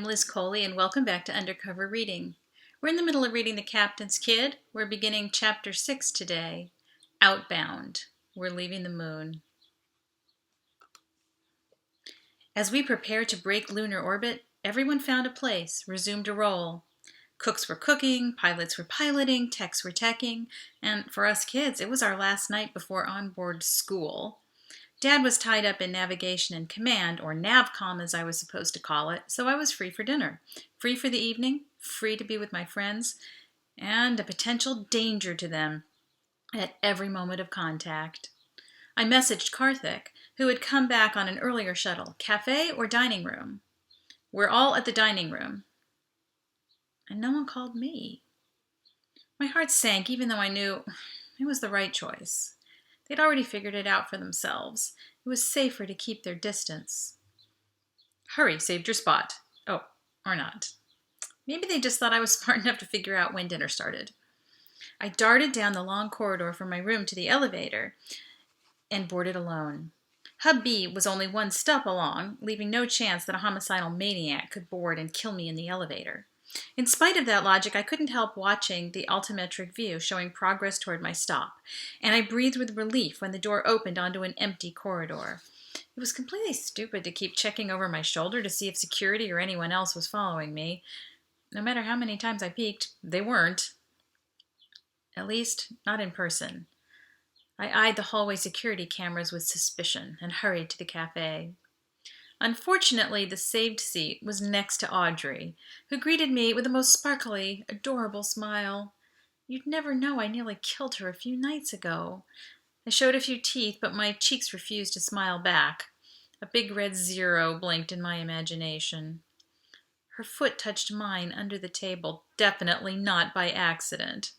Liz Coley, and welcome back to Undercover Reading. We're in the middle of reading The Captain's Kid. We're beginning Chapter 6 today, Outbound. We're leaving the moon. As we prepare to break lunar orbit, everyone found a place, resumed a role. Cooks were cooking, pilots were piloting, techs were teching, and for us kids, it was our last night before onboard school. Dad was tied up in navigation and command, or NavCom as I was supposed to call it, so I was free for dinner, free for the evening, free to be with my friends, and a potential danger to them at every moment of contact. I messaged Karthik, who had come back on an earlier shuttle, cafe or dining room. We're all at the dining room. And no one called me. My heart sank even though I knew it was the right choice. They'd already figured it out for themselves. It was safer to keep their distance. Hurry, saved your spot. Oh, or not. Maybe they just thought I was smart enough to figure out when dinner started. I darted down the long corridor from my room to the elevator and boarded alone. Hub B was only one step along, leaving no chance that a homicidal maniac could board and kill me in the elevator. In spite of that logic, I couldn't help watching the altimetric view showing progress toward my stop, and I breathed with relief when the door opened onto an empty corridor. It was completely stupid to keep checking over my shoulder to see if security or anyone else was following me. No matter how many times I peeked, they weren't. At least, not in person. I eyed the hallway security cameras with suspicion and hurried to the cafe. Unfortunately, the saved seat was next to Audrey, who greeted me with the most sparkly, adorable smile. You'd never know I nearly killed her a few nights ago. I showed a few teeth, but my cheeks refused to smile back. A big red 0 blinked in my imagination. Her foot touched mine under the table, definitely not by accident.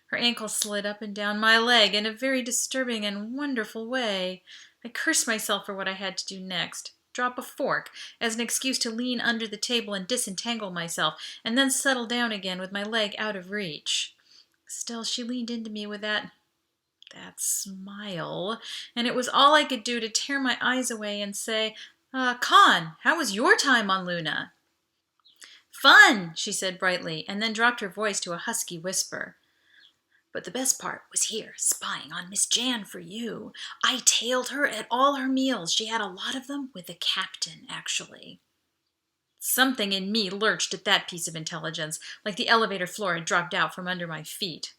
Her ankle slid up and down my leg in a very disturbing and wonderful way. I cursed myself for what I had to do next. Drop a fork as an excuse to lean under the table and disentangle myself, and then settle down again with my leg out of reach. Still, she leaned into me with that smile, and it was all I could do to tear my eyes away and say, Con, how was your time on Luna? Fun, she said brightly, and then dropped her voice to a husky whisper. But the best part was here, spying on Miss Jan for you. I tailed her at all her meals. She had a lot of them with the captain, actually. Something in me lurched at that piece of intelligence, like the elevator floor had dropped out from under my feet.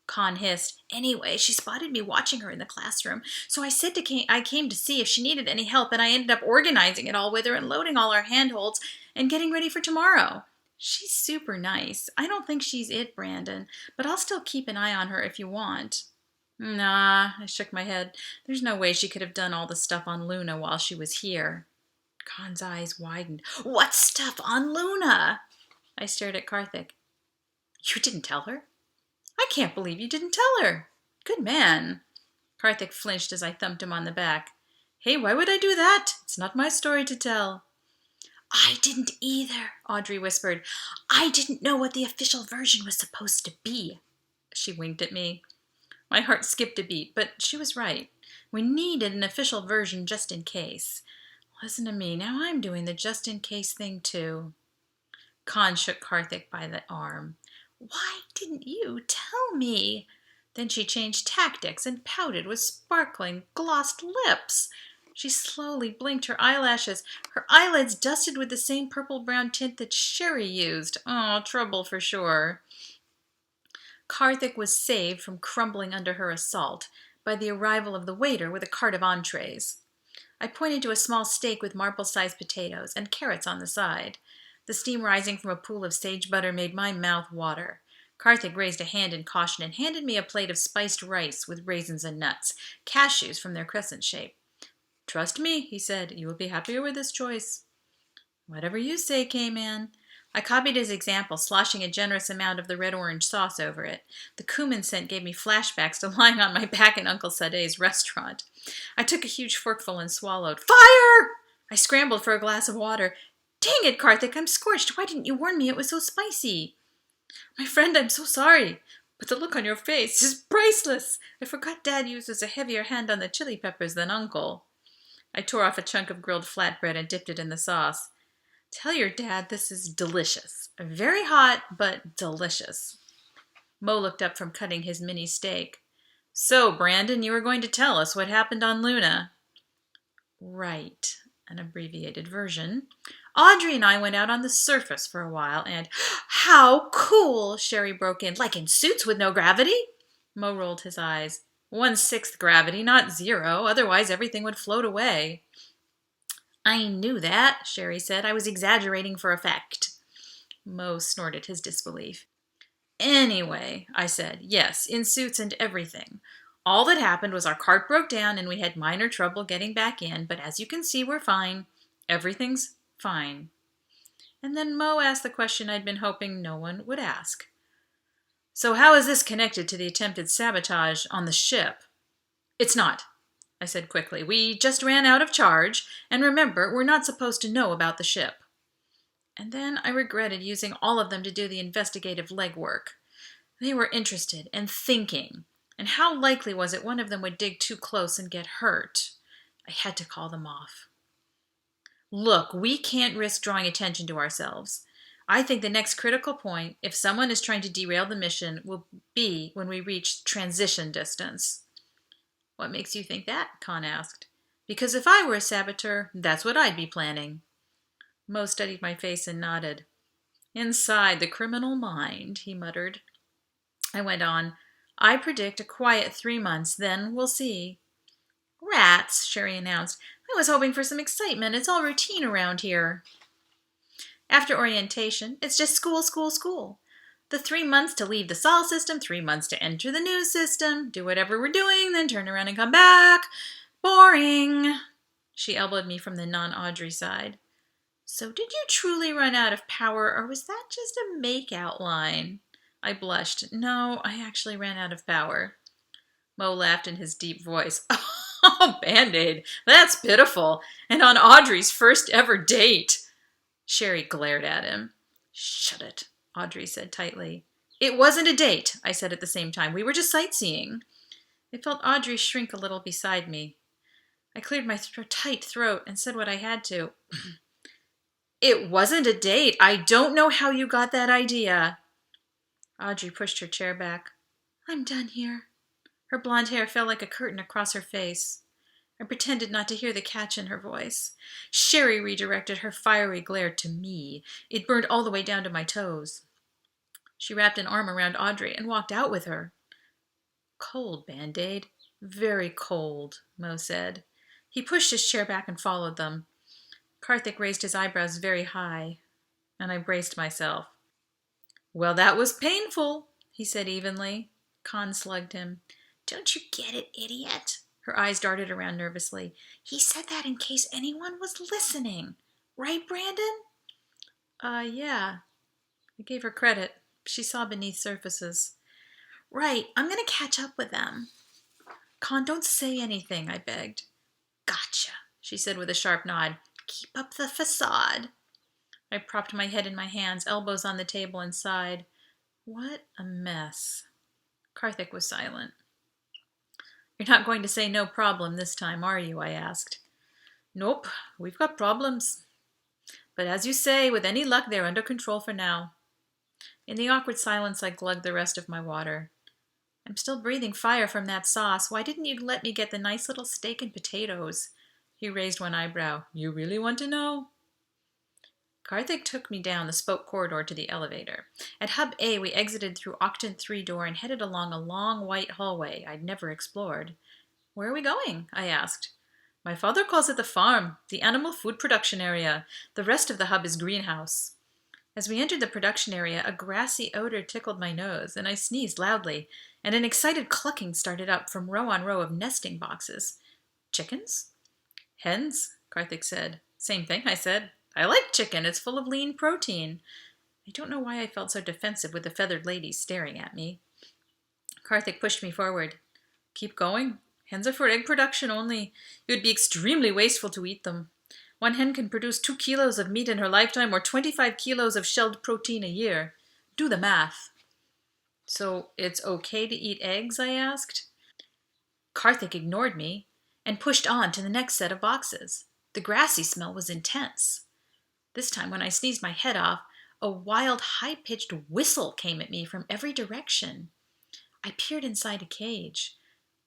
Con hissed. Anyway, she spotted me watching her in the classroom, so I said I came to see if she needed any help, and I ended up organizing it all with her and loading all our handholds and getting ready for tomorrow. She's super nice. I don't think she's it, Brandon, but I'll still keep an eye on her if you want. Nah, I shook my head. There's no way she could have done all the stuff on Luna while she was here. Khan's eyes widened. What stuff on Luna? I stared at Karthik. You didn't tell her? I can't believe you didn't tell her. Good man. Karthik flinched as I thumped him on the back. Hey, why would I do that? It's not my story to tell. I didn't either, Audrey whispered. I didn't know what the official version was supposed to be. She winked at me. My heart skipped a beat, but she was right. We needed an official version just in case. Listen to me, now I'm doing the just in case thing too. Khan shook Karthik by the arm. Why didn't you tell me? Then she changed tactics and pouted with sparkling, glossed lips. She slowly blinked her eyelashes, her eyelids dusted with the same purple-brown tint that Sherry used. Oh, trouble for sure. Karthik was saved from crumbling under her assault by the arrival of the waiter with a cart of entrees. I pointed to a small steak with marble-sized potatoes and carrots on the side. The steam rising from a pool of sage butter made my mouth water. Karthik raised a hand in caution and handed me a plate of spiced rice with raisins and nuts, cashews from their crescent shape. Trust me, he said, you will be happier with this choice. Whatever you say, K-Man. I copied his example, sloshing a generous amount of the red-orange sauce over it. The cumin scent gave me flashbacks to lying on my back in Uncle Sade's restaurant. I took a huge forkful and swallowed. Fire! I scrambled for a glass of water. Dang it, Karthik, I'm scorched. Why didn't you warn me it was so spicy? My friend, I'm so sorry. But the look on your face is priceless. I forgot Dad uses a heavier hand on the chili peppers than Uncle. I tore off a chunk of grilled flatbread and dipped it in the sauce. Tell your dad this is delicious. Very hot, but delicious. Mo looked up from cutting his mini steak. So, Brandon, you were going to tell us what happened on Luna. Right, an abbreviated version. Audrey and I went out on the surface for a while and... How cool! Sherry broke in. Like in suits with no gravity? Mo rolled his eyes. 1/6 gravity, not 0. Otherwise, everything would float away. I knew that, Sherry said. I was exaggerating for effect. Mo snorted his disbelief. Anyway, I said, yes, in suits and everything. All that happened was our cart broke down and we had minor trouble getting back in, but as you can see, we're fine. Everything's fine. And then Mo asked the question I'd been hoping no one would ask. So how is this connected to the attempted sabotage on the ship? It's not, I said quickly. We just ran out of charge, and remember, we're not supposed to know about the ship. And then I regretted using all of them to do the investigative legwork. They were interested and thinking, and how likely was it one of them would dig too close and get hurt? I had to call them off. Look, we can't risk drawing attention to ourselves. I think the next critical point, if someone is trying to derail the mission, will be when we reach transition distance. What makes you think that? Khan asked. Because if I were a saboteur, that's what I'd be planning. Mo studied my face and nodded. Inside the criminal mind, he muttered. I went on. I predict a quiet 3 months, then we'll see. Rats, Sherry announced. I was hoping for some excitement. It's all routine around here. After orientation, it's just school, school, school. The 3 months to leave the Sol system, 3 months to enter the new system, do whatever we're doing, then turn around and come back. Boring. She elbowed me from the non-Audrey side. So did you truly run out of power, or was that just a make-out line? I blushed. No, I actually ran out of power. Mo laughed in his deep voice. Oh, Band-Aid, that's pitiful. And on Audrey's first ever date. Sherry glared at him. Shut it, Audrey said tightly. It wasn't a date, I said at the same time. We were just sightseeing. I felt Audrey shrink a little beside me. I cleared my tight throat and said what I had to. It wasn't a date. I don't know how you got that idea. Audrey pushed her chair back. I'm done here. Her blonde hair fell like a curtain across her face. I pretended not to hear the catch in her voice. Sherry redirected her fiery glare to me. It burned all the way down to my toes. She wrapped an arm around Audrey and walked out with her. Cold, Band-Aid. Very cold, Mo said. He pushed his chair back and followed them. Karthik raised his eyebrows very high, and I braced myself. Well, that was painful, he said evenly. Khan slugged him. Don't you get it, idiot? Her eyes darted around nervously. He said that in case anyone was listening. Right, Brandon? Yeah. I gave her credit. She saw beneath surfaces. Right, I'm going to catch up with them. Khan, don't say anything, I begged. Gotcha, she said with a sharp nod. Keep up the facade. I propped my head in my hands, elbows on the table, and sighed. What a mess. Karthik was silent. You're not going to say no problem this time, are you? I asked. Nope, we've got problems. But as you say, with any luck, they're under control for now. In the awkward silence, I glugged the rest of my water. I'm still breathing fire from that sauce. Why didn't you let me get the nice little steak and potatoes? He raised one eyebrow. You really want to know? Karthik took me down the spoke corridor to the elevator. At Hub A, we exited through Octant 3 door and headed along a long white hallway I'd never explored. Where are we going? I asked. My father calls it the farm, the animal food production area. The rest of the hub is greenhouse. As we entered the production area, a grassy odor tickled my nose, and I sneezed loudly, and an excited clucking started up from row on row of nesting boxes. Chickens? Hens, Karthik said. Same thing, I said. I like chicken. It's full of lean protein. I don't know why I felt so defensive with the feathered ladies staring at me. Karthik pushed me forward. Keep going. Hens are for egg production only. It would be extremely wasteful to eat them. One hen can produce 2 kilos of meat in her lifetime or 25 kilos of shelled protein a year. Do the math. So it's okay to eat eggs? I asked. Karthik ignored me and pushed on to the next set of boxes. The grassy smell was intense. This time, when I sneezed my head off, a wild, high-pitched whistle came at me from every direction. I peered inside a cage.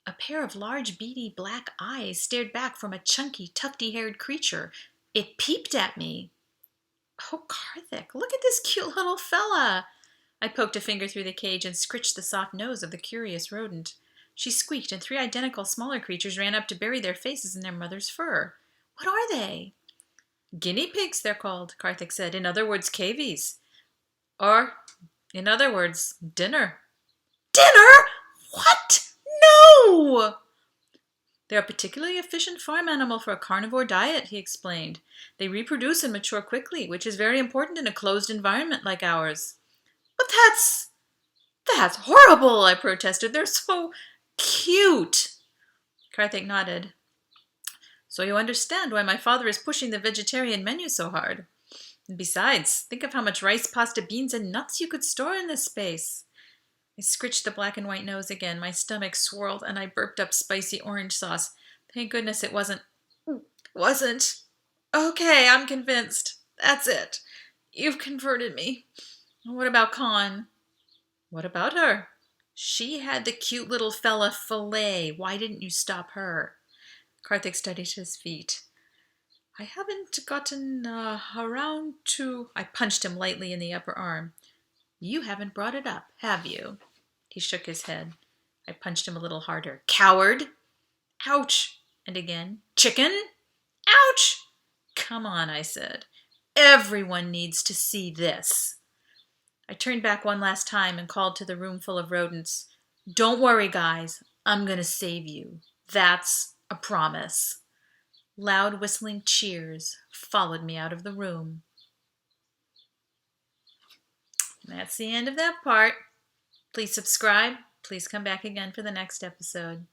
A pair of large, beady black eyes stared back from a chunky, tufty-haired creature. It peeped at me. Oh, Karthik, look at this cute little fella. I poked a finger through the cage and scritched the soft nose of the curious rodent. She squeaked, and 3 identical smaller creatures ran up to bury their faces in their mother's fur. What are they? Guinea pigs, they're called, Karthik said. In other words, cavies. Or, in other words, dinner. Dinner? What? No! They're a particularly efficient farm animal for a carnivore diet, he explained. They reproduce and mature quickly, which is very important in a closed environment like ours. But that's horrible, I protested. They're so cute. Karthik nodded. So you understand why my father is pushing the vegetarian menu so hard. And besides, think of how much rice, pasta, beans, and nuts you could store in this space. I scritched the black and white nose again. My stomach swirled, and I burped up spicy orange sauce. Thank goodness it wasn't. Okay, I'm convinced. That's it. You've converted me. What about Con? What about her? She had the cute little fella fillet. Why didn't you stop her? Karthik studied his feet. I haven't gotten around to... I punched him lightly in the upper arm. You haven't brought it up, have you? He shook his head. I punched him a little harder. Coward! Ouch! And again. Chicken! Ouch! Come on, I said. Everyone needs to see this. I turned back one last time and called to the room full of rodents. Don't worry, guys. I'm going to save you. That's a promise. Loud whistling cheers followed me out of the room. That's the end of that part. Please subscribe. Please come back again for the next episode.